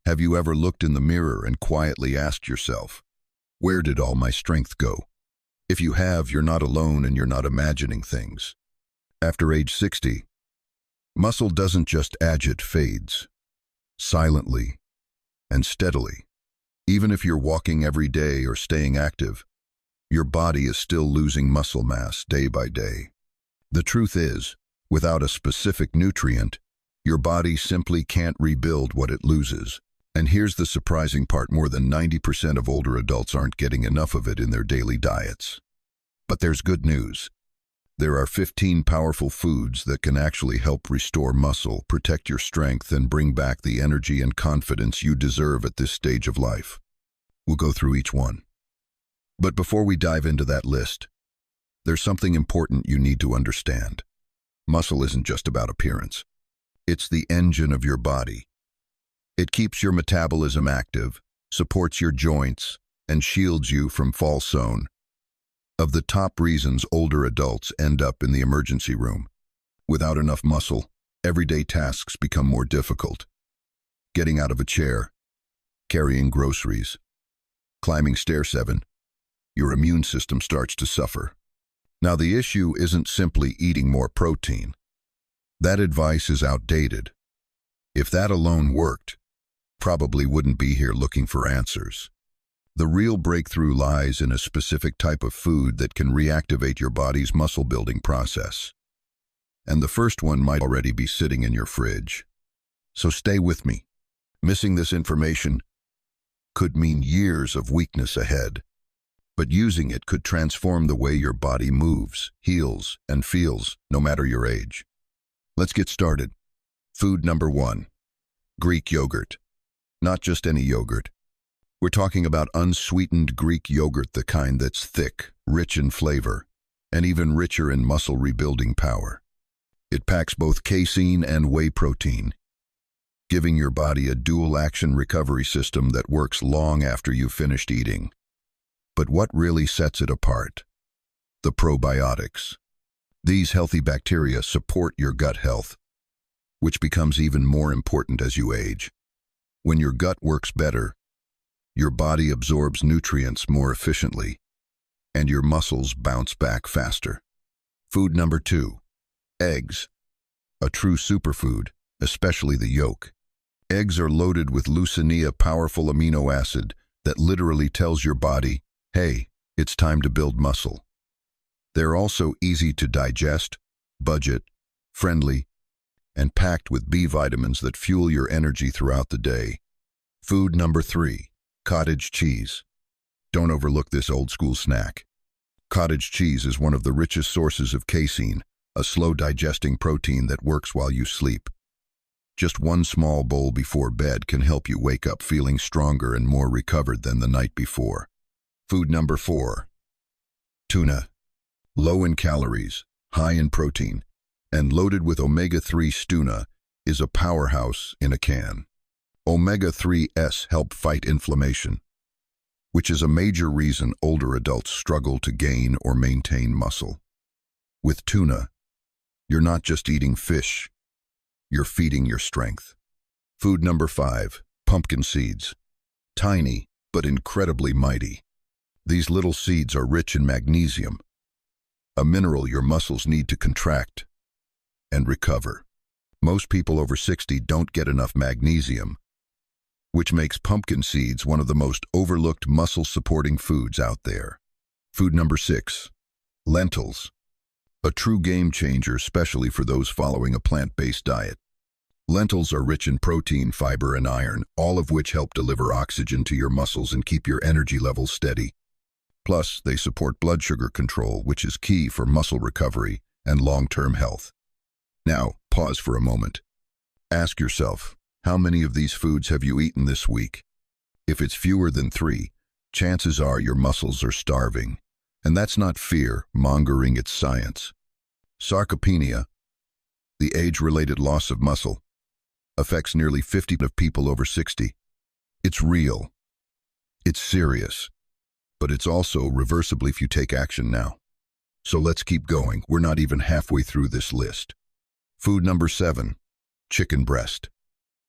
Have you ever looked in the mirror and quietly asked yourself, where did all my strength go? If you have, you're not alone and you're not imagining things. After age 60, muscle doesn't just age, it fades. Silently and steadily. Even if you're walking every day or staying active, your body is still losing muscle mass day by day. The truth is, without a specific nutrient, your body simply can't rebuild what it loses. And here's the surprising part: more than 90% of older adults aren't getting enough of it in their daily diets. But there's good news. There are 15 powerful foods that can actually help restore muscle, protect your strength, and bring back the energy and confidence you deserve at this stage of life. We'll go through each one. But before we dive into that list, there's something important you need to understand. Muscle isn't just about appearance. It's the engine of your body. It keeps your metabolism active, supports your joints, and shields you from false zone. Of the top reasons older adults end up in the emergency room, without enough muscle, everyday tasks become more difficult. Getting out of a chair, carrying groceries, climbing stairs 7, your immune system starts to suffer. Now, the issue isn't simply eating more protein. That advice is outdated. If that alone worked, probably wouldn't be here looking for answers. The real breakthrough lies in a specific type of food that can reactivate your body's muscle-building process. And the first one might already be sitting in your fridge. So stay with me. Missing this information could mean years of weakness ahead, but using it could transform the way your body moves, heals, and feels, no matter your age. Let's get started. Food number 1, Greek yogurt. Not just any yogurt. We're talking about unsweetened Greek yogurt, the kind that's thick, rich in flavor, and even richer in muscle rebuilding power. It packs both casein and whey protein, giving your body a dual-action recovery system that works long after you've finished eating. But what really sets it apart? The probiotics. These healthy bacteria support your gut health, which becomes even more important as you age. When your gut works better, your body absorbs nutrients more efficiently, and your muscles bounce back faster. Food number 2, eggs. A true superfood, especially the yolk. Eggs are loaded with leucine, a powerful amino acid that literally tells your body, hey, it's time to build muscle. They're also easy to digest, budget-friendly, and packed with B vitamins that fuel your energy throughout the day. Food number 3, cottage cheese. Don't overlook this old-school snack. Cottage cheese is one of the richest sources of casein, a slow-digesting protein that works while you sleep. Just one small bowl before bed can help you wake up feeling stronger and more recovered than the night before. Food number 4, tuna. Low in calories, high in protein, and loaded with omega-3. Tuna is a powerhouse in a can. Omega-3s help fight inflammation, which is a major reason older adults struggle to gain or maintain muscle. With tuna, you're not just eating fish, you're feeding your strength. Food number 5, pumpkin seeds. Tiny, but incredibly mighty. These little seeds are rich in magnesium, a mineral your muscles need to contract and recover. Most people over 60 don't get enough magnesium, which makes pumpkin seeds one of the most overlooked muscle-supporting foods out there. Food number 6, lentils. A true game changer, especially for those following a plant-based diet. Lentils are rich in protein, fiber, and iron, all of which help deliver oxygen to your muscles and keep your energy levels steady. Plus, they support blood sugar control, which is key for muscle recovery and long-term health. Now, pause for a moment. Ask yourself, how many of these foods have you eaten this week? If it's fewer than 3, chances are your muscles are starving. And that's not fear-mongering, it's science. Sarcopenia, the age-related loss of muscle, affects nearly 50% of people over 60. It's real. It's serious. But it's also reversible if you take action now. So let's keep going. We're not even halfway through this list. Food number 7, chicken breast.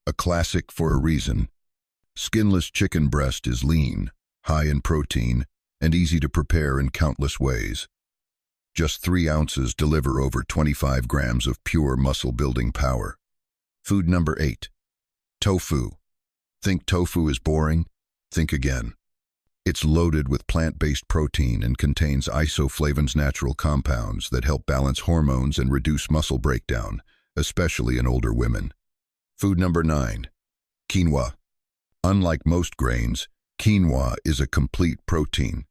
A classic for a reason. Skinless chicken breast is lean, high in protein, and easy to prepare in countless ways. Just 3 ounces deliver over 25 grams of pure muscle-building power. Food number 8. Tofu. Think tofu is boring? Think again. It's loaded with plant-based protein and contains isoflavones, natural compounds that help balance hormones and reduce muscle breakdown, especially in older women. Food number 9. Quinoa. Unlike most grains, quinoa is a complete protein.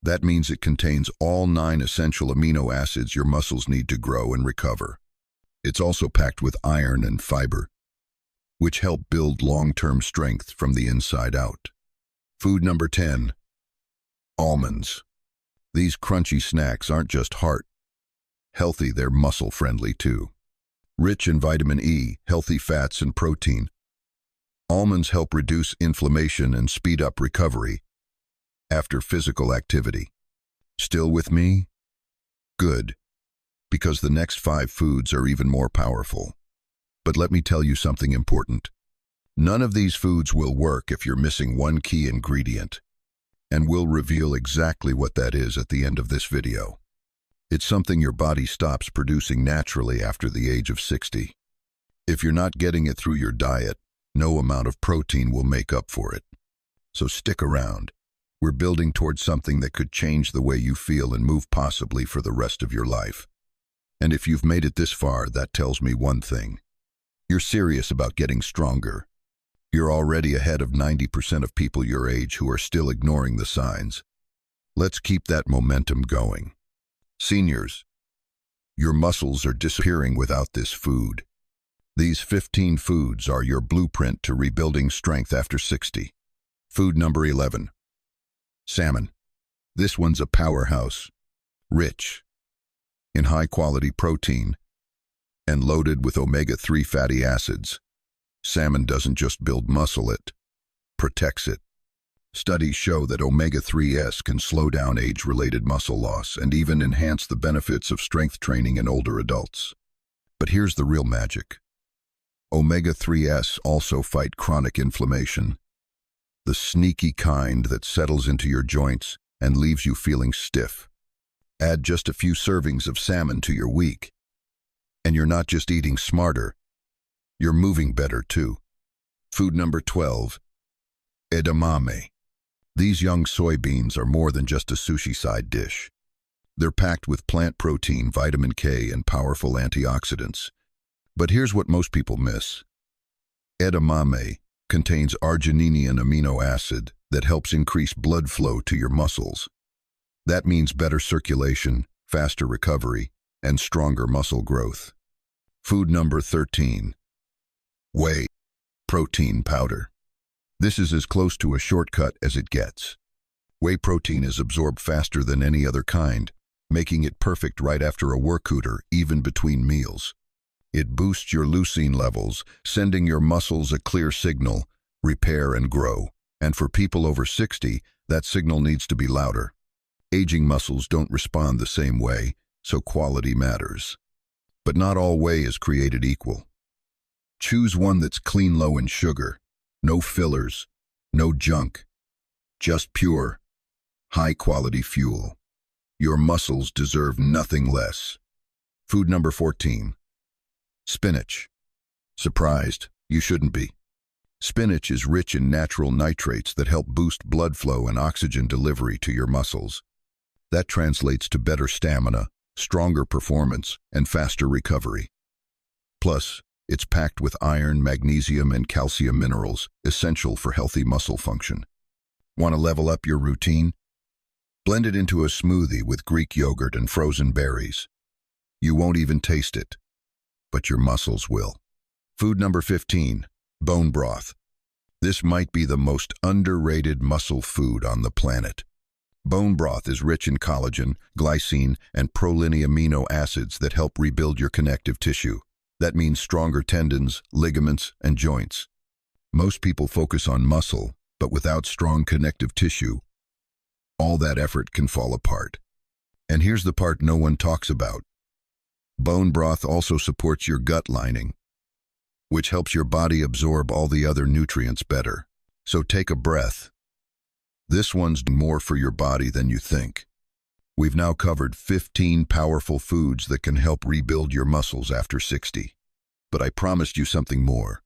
That means it contains all 9 essential amino acids your muscles need to grow and recover. It's also packed with iron and fiber, which help build long-term strength from the inside out. Food number 10. Almonds. These crunchy snacks aren't just healthy, they're muscle-friendly too. Rich in vitamin E, healthy fats, and protein, almonds help reduce inflammation and speed up recovery after physical activity. Still with me? Good, because the next 5 foods are even more powerful. But let me tell you something important. None of these foods will work if you're missing one key ingredient, and we'll reveal exactly what that is at the end of this video. It's something your body stops producing naturally after the age of 60. If you're not getting it through your diet, no amount of protein will make up for it. So stick around. We're building towards something that could change the way you feel and move possibly for the rest of your life. And if you've made it this far, that tells me one thing. You're serious about getting stronger. You're already ahead of 90% of people your age who are still ignoring the signs. Let's keep that momentum going. Seniors, your muscles are disappearing without this food. These 15 foods are your blueprint to rebuilding strength after 60. Food number 11. Salmon. This one's a powerhouse. Rich in high-quality protein and loaded with omega-3 fatty acids. Salmon doesn't just build muscle, it protects it. Studies show that omega-3s can slow down age-related muscle loss and even enhance the benefits of strength training in older adults. But here's the real magic. Omega-3s also fight chronic inflammation, the sneaky kind that settles into your joints and leaves you feeling stiff. Add just a few servings of salmon to your week, and you're not just eating smarter, you're moving better too. Food number 12. Edamame. These young soybeans are more than just a sushi side dish. They're packed with plant protein, vitamin K, and powerful antioxidants. But here's what most people miss. Edamame contains argininian amino acid that helps increase blood flow to your muscles. That means better circulation, faster recovery, and stronger muscle growth. Food number 13. Whey protein powder. This is as close to a shortcut as it gets. Whey protein is absorbed faster than any other kind, making it perfect right after a workout or even between meals. It boosts your leucine levels, sending your muscles a clear signal, repair and grow. And for people over 60, that signal needs to be louder. Aging muscles don't respond the same way, so quality matters. But not all whey is created equal. Choose one that's clean, low in sugar, no fillers, no junk, just pure, high-quality fuel. Your muscles deserve nothing less. Food number 14. Spinach. Surprised? You shouldn't be. Spinach is rich in natural nitrates that help boost blood flow and oxygen delivery to your muscles. That translates to better stamina, stronger performance, and faster recovery. Plus, it's packed with iron, magnesium, and calcium minerals, essential for healthy muscle function. Want to level up your routine? Blend it into a smoothie with Greek yogurt and frozen berries. You won't even taste it, but your muscles will. Food number 15. Bone broth. This might be the most underrated muscle food on the planet. Bone broth is rich in collagen, glycine, and proline amino acids that help rebuild your connective tissue. That means stronger tendons, ligaments, and joints. Most people focus on muscle, but without strong connective tissue, all that effort can fall apart. And here's the part no one talks about. Bone broth also supports your gut lining, which helps your body absorb all the other nutrients better. So take a breath. This one's more for your body than you think. We've now covered 15 powerful foods that can help rebuild your muscles after 60. But I promised you something more.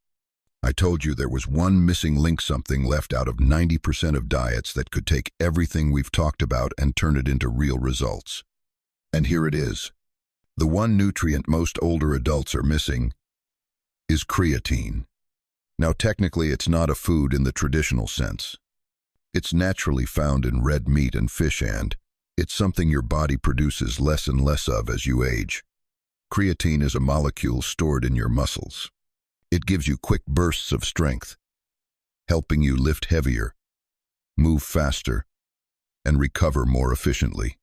I told you there was one missing link, something left out of 90% of diets that could take everything we've talked about and turn it into real results. And here it is. The one nutrient most older adults are missing is creatine. Now, technically, it's not a food in the traditional sense. It's naturally found in red meat and fish, and it's something your body produces less and less of as you age. Creatine is a molecule stored in your muscles. It gives you quick bursts of strength, helping you lift heavier, move faster, and recover more efficiently.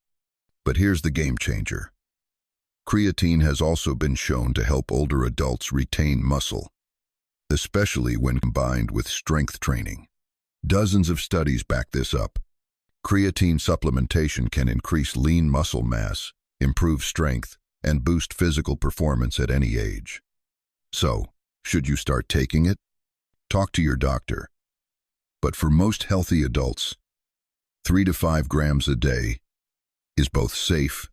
But here's the game changer. Creatine has also been shown to help older adults retain muscle, especially when combined with strength training. Dozens of studies back this up. Creatine supplementation can increase lean muscle mass, improve strength, and boost physical performance at any age. So, should you start taking it? Talk to your doctor. But for most healthy adults, 3 to 5 grams a day is both safe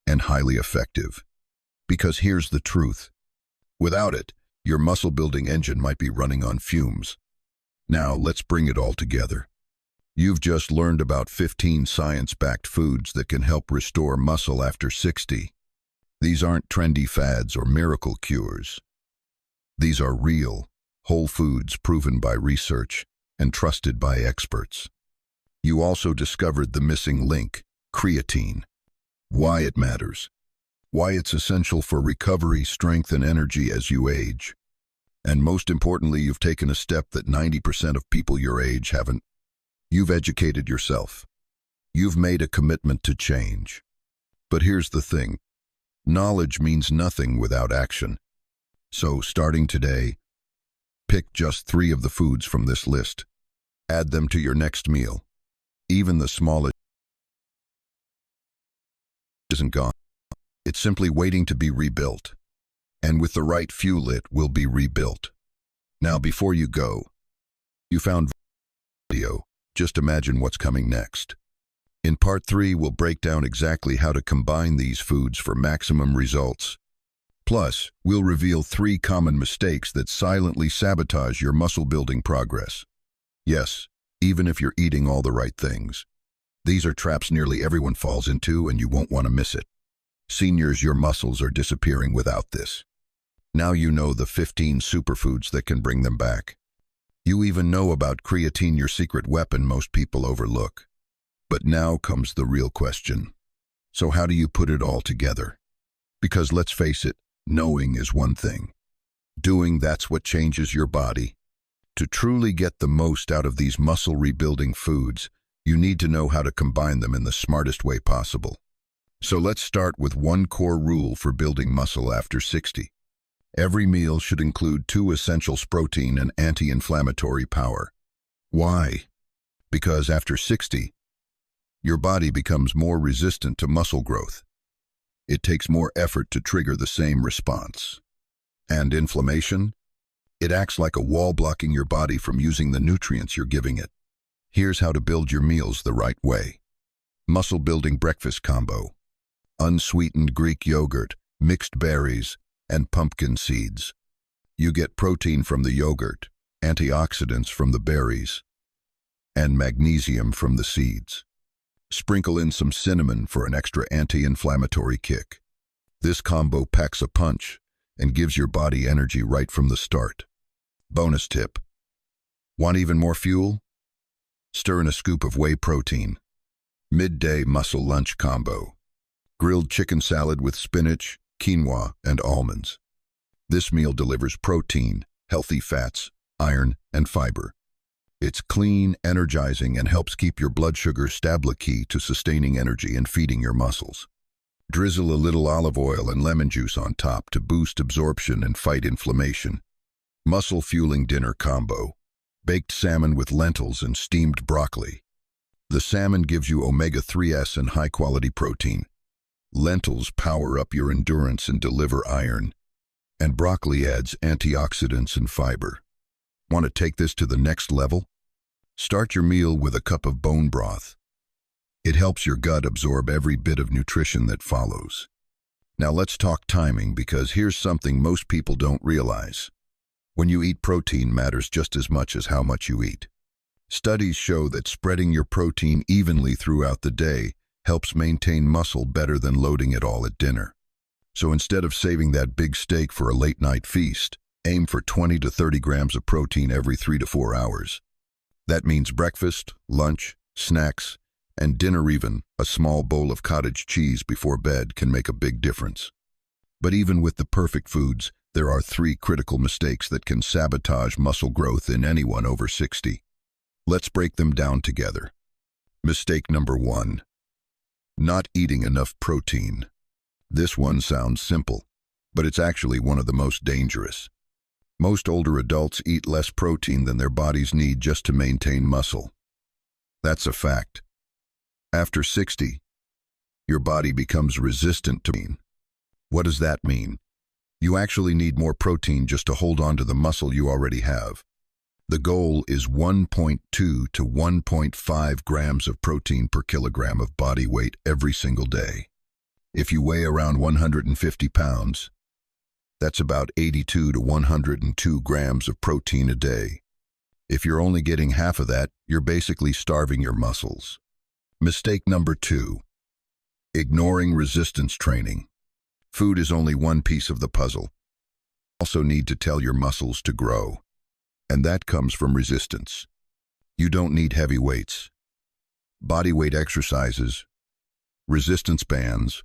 and highly effective. Because here's the truth. Without it, your muscle-building engine might be running on fumes. Now, let's bring it all together. You've just learned about 15 science-backed foods that can help restore muscle after 60. These aren't trendy fads or miracle cures. These are real, whole foods proven by research and trusted by experts. You also discovered the missing link, creatine. Why it matters. Why it's essential for recovery, strength, and energy as you age. And most importantly, you've taken a step that 90% of people your age haven't. You've educated yourself. You've made a commitment to change. But here's the thing. Knowledge means nothing without action. So, starting today, pick just 3 of the foods from this list. Add them to your next meal. Even the smallest isn't gone. It's simply waiting to be rebuilt. And with the right fuel, it will be rebuilt. Now, before you go, you found video. Just imagine what's coming next. In part 3, we'll break down exactly how to combine these foods for maximum results. Plus, we'll reveal 3 common mistakes that silently sabotage your muscle-building progress. Yes, even if you're eating all the right things. These are traps nearly everyone falls into, and you won't want to miss it. Seniors, your muscles are disappearing without this. Now you know the 15 superfoods that can bring them back. You even know about creatine, your secret weapon most people overlook. But now comes the real question. So how do you put it all together? Because let's face it, knowing is one thing. Doing, that's what changes your body. To truly get the most out of these muscle-rebuilding foods, you need to know how to combine them in the smartest way possible. So let's start with one core rule for building muscle after 60. Every meal should include 2 essentials: protein and anti-inflammatory power. Why? Because after 60, your body becomes more resistant to muscle growth. It takes more effort to trigger the same response. And inflammation? It acts like a wall, blocking your body from using the nutrients you're giving it. Here's how to build your meals the right way. Muscle-building breakfast combo. Unsweetened Greek yogurt, mixed berries, and pumpkin seeds. You get protein from the yogurt, antioxidants from the berries, and magnesium from the seeds. Sprinkle in some cinnamon for an extra anti-inflammatory kick. This combo packs a punch and gives your body energy right from the start. Bonus tip. Want even more fuel? Stir in a scoop of whey protein. Midday muscle lunch combo. Grilled chicken salad with spinach, quinoa, and almonds. This meal delivers protein, healthy fats, iron, and fiber. It's clean, energizing, and helps keep your blood sugar stable, key to sustaining energy and feeding your muscles. Drizzle a little olive oil and lemon juice on top to boost absorption and fight inflammation. Muscle-fueling dinner combo. Baked salmon with lentils and steamed broccoli. The salmon gives you omega-3s and high-quality protein. Lentils power up your endurance and deliver iron. And broccoli adds antioxidants and fiber. Want to take this to the next level? Start your meal with a cup of bone broth. It helps your gut absorb every bit of nutrition that follows. Now let's talk timing, because here's something most people don't realize. When you eat, protein matters just as much as how much you eat. Studies show that spreading your protein evenly throughout the day helps maintain muscle better than loading it all at dinner. So instead of saving that big steak for a late-night feast, aim for 20 to 30 grams of protein every 3 to 4 hours. That means breakfast, lunch, snacks, and dinner. Even a small bowl of cottage cheese before bed can make a big difference. But even with the perfect foods, there are 3 critical mistakes that can sabotage muscle growth in anyone over 60. Let's break them down together. Mistake number 1. Not eating enough protein. This one sounds simple, but it's actually one of the most dangerous. Most older adults eat less protein than their bodies need just to maintain muscle. That's a fact. After 60, your body becomes resistant to protein. What does that mean? You actually need more protein just to hold on to the muscle you already have. The goal is 1.2 to 1.5 grams of protein per kilogram of body weight every single day. If you weigh around 150 pounds, that's about 82 to 102 grams of protein a day. If you're only getting half of that, you're basically starving your muscles. Mistake number 2. Ignoring resistance training. Food is only one piece of the puzzle. You also need to tell your muscles to grow. And that comes from resistance. You don't need heavy weights. Body weight exercises, resistance bands,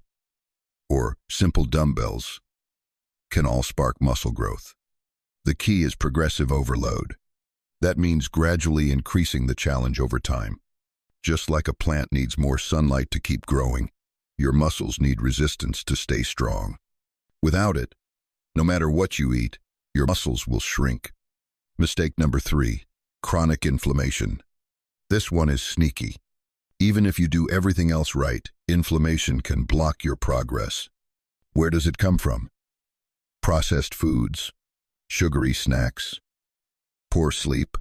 or simple dumbbells can all spark muscle growth. The key is progressive overload. That means gradually increasing the challenge over time. Just like a plant needs more sunlight to keep growing, your muscles need resistance to stay strong. Without it, no matter what you eat, your muscles will shrink. Mistake number 3, chronic inflammation. This one is sneaky. Even if you do everything else right, inflammation can block your progress. Where does it come from? Processed foods, sugary snacks, poor sleep,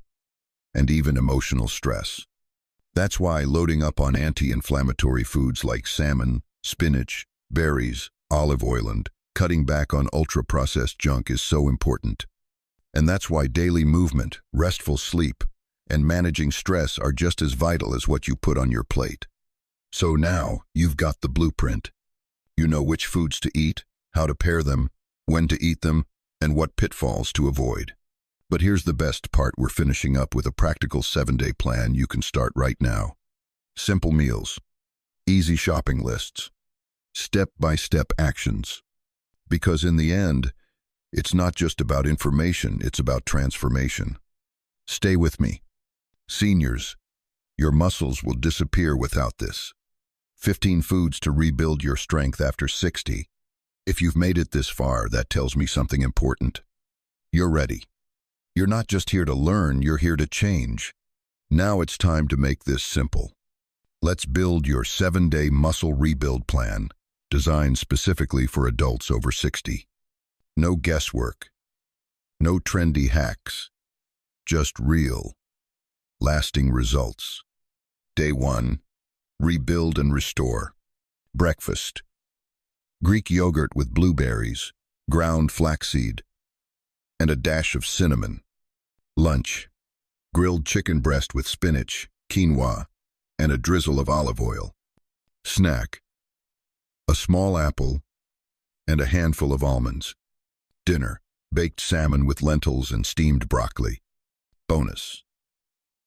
and even emotional stress. That's why loading up on anti-inflammatory foods like salmon, spinach, berries, olive oil, and cutting back on ultra-processed junk is so important. And that's why daily movement, restful sleep, and managing stress are just as vital as what you put on your plate. So now you've got the blueprint. You know which foods to eat, how to pair them, when to eat them, and what pitfalls to avoid. But here's the best part: we're finishing up with a practical 7-day plan you can start right now. Simple meals, easy shopping lists, step-by-step actions. Because in the end, it's not just about information, it's about transformation. Stay with me. Seniors, your muscles will disappear without this. 15 foods to rebuild your strength after 60. If you've made it this far, that tells me something important. You're ready. You're not just here to learn, you're here to change. Now it's time to make this simple. Let's build your 7-day muscle rebuild plan, designed specifically for adults over 60. No guesswork, no trendy hacks, just real, lasting results. Day 1, rebuild and restore. Breakfast: Greek yogurt with blueberries, ground flaxseed, and a dash of cinnamon. Lunch: grilled chicken breast with spinach, quinoa, and a drizzle of olive oil. Snack: a small apple and a handful of almonds. Dinner: baked salmon with lentils and steamed broccoli. Bonus: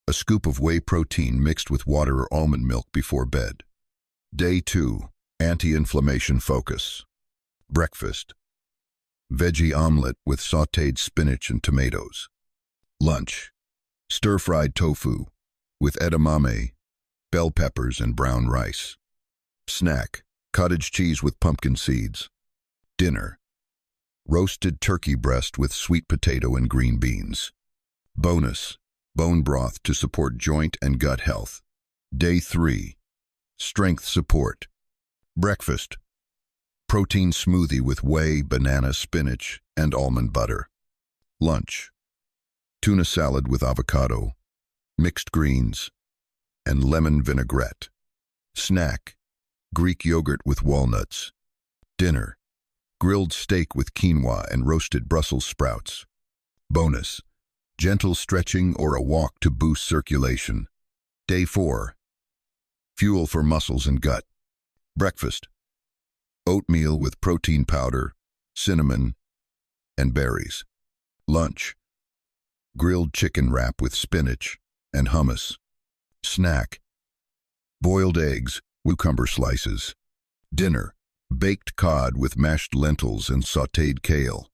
a scoop of whey protein mixed with water or almond milk before bed. Day 2, anti-inflammation focus. Breakfast: veggie omelet with sautéed spinach and tomatoes. Lunch: stir-fried tofu with edamame, bell peppers, and brown rice. Snack: cottage cheese with pumpkin seeds. Dinner: roasted turkey breast with sweet potato and green beans. Bonus: bone broth to support joint and gut health. Day 3, strength support. Breakfast: protein smoothie with whey, banana, spinach, and almond butter. Lunch: tuna salad with avocado, mixed greens, and lemon vinaigrette. Snack, Greek yogurt with walnuts. Dinner, grilled steak with quinoa and roasted Brussels sprouts. Bonus, gentle stretching or a walk to boost circulation. Day 4, fuel for muscles and gut. Breakfast, oatmeal with protein powder, cinnamon, and berries. Lunch, grilled chicken wrap with spinach and hummus. Snack, boiled eggs, cucumber slices. Dinner, baked cod with mashed lentils and sautéed kale.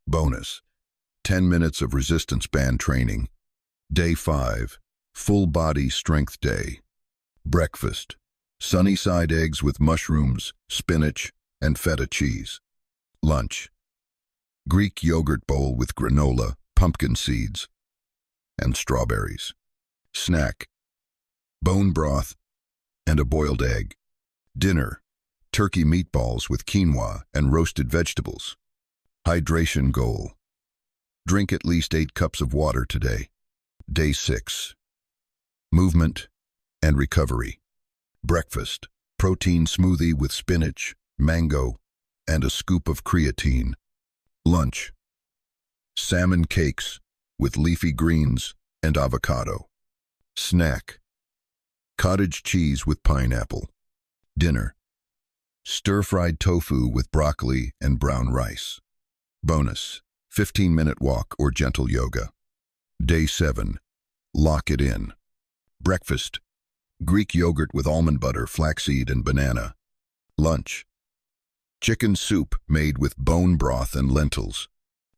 Bonus, 10 minutes of resistance band training. Day 5, full body strength day. Breakfast, sunny side eggs with mushrooms, spinach, and feta cheese. Lunch, Greek yogurt bowl with granola, pumpkin seeds, and strawberries. Snack, bone broth and a boiled egg. Dinner, turkey meatballs with quinoa and roasted vegetables. Hydration goal, drink at least 8 cups of water today. Day 6, movement and recovery. Breakfast, protein smoothie with spinach, mango, and a scoop of creatine. Lunch, salmon cakes with leafy greens and avocado. Snack, cottage cheese with pineapple. Dinner, stir-fried tofu with broccoli and brown rice. Bonus, 15-minute walk or gentle yoga. Day 7, lock it in. Breakfast, Greek yogurt with almond butter, flaxseed, and banana. Lunch, chicken soup made with bone broth and lentils.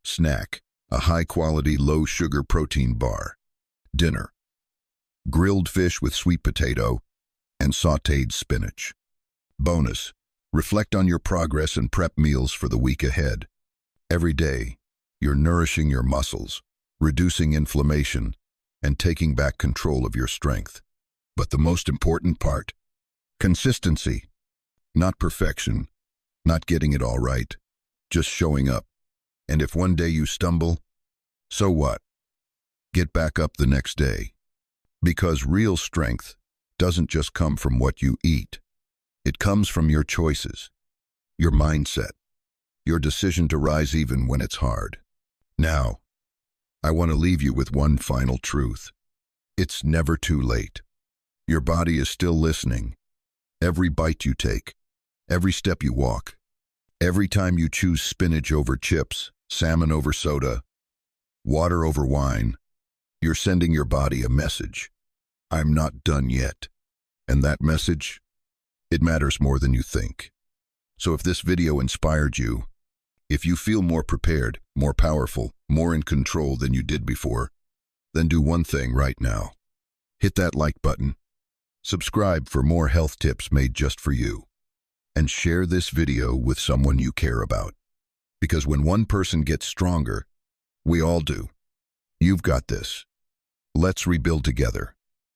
Snack, a high-quality, low-sugar protein bar. Dinner, grilled fish with sweet potato and sautéed spinach. Bonus, reflect on your progress and prep meals for the week ahead. Every day, you're nourishing your muscles, reducing inflammation, and taking back control of your strength. But the most important part, consistency. Not perfection, not getting it all right, just showing up. And if one day you stumble, so what? Get back up the next day. Because real strength doesn't just come from what you eat. It comes from your choices, your mindset, your decision to rise even when it's hard. Now, I want to leave you with one final truth. It's never too late. Your body is still listening. Every bite you take, every step you walk, every time you choose spinach over chips, salmon over soda, water over wine, you're sending your body a message. I'm not done yet. And that message, it matters more than you think. So if this video inspired you, if you feel more prepared, more powerful, more in control than you did before, then do one thing right now. Hit that like button, subscribe for more health tips made just for you, and share this video with someone you care about. Because when one person gets stronger, we all do. You've got this. Let's rebuild together.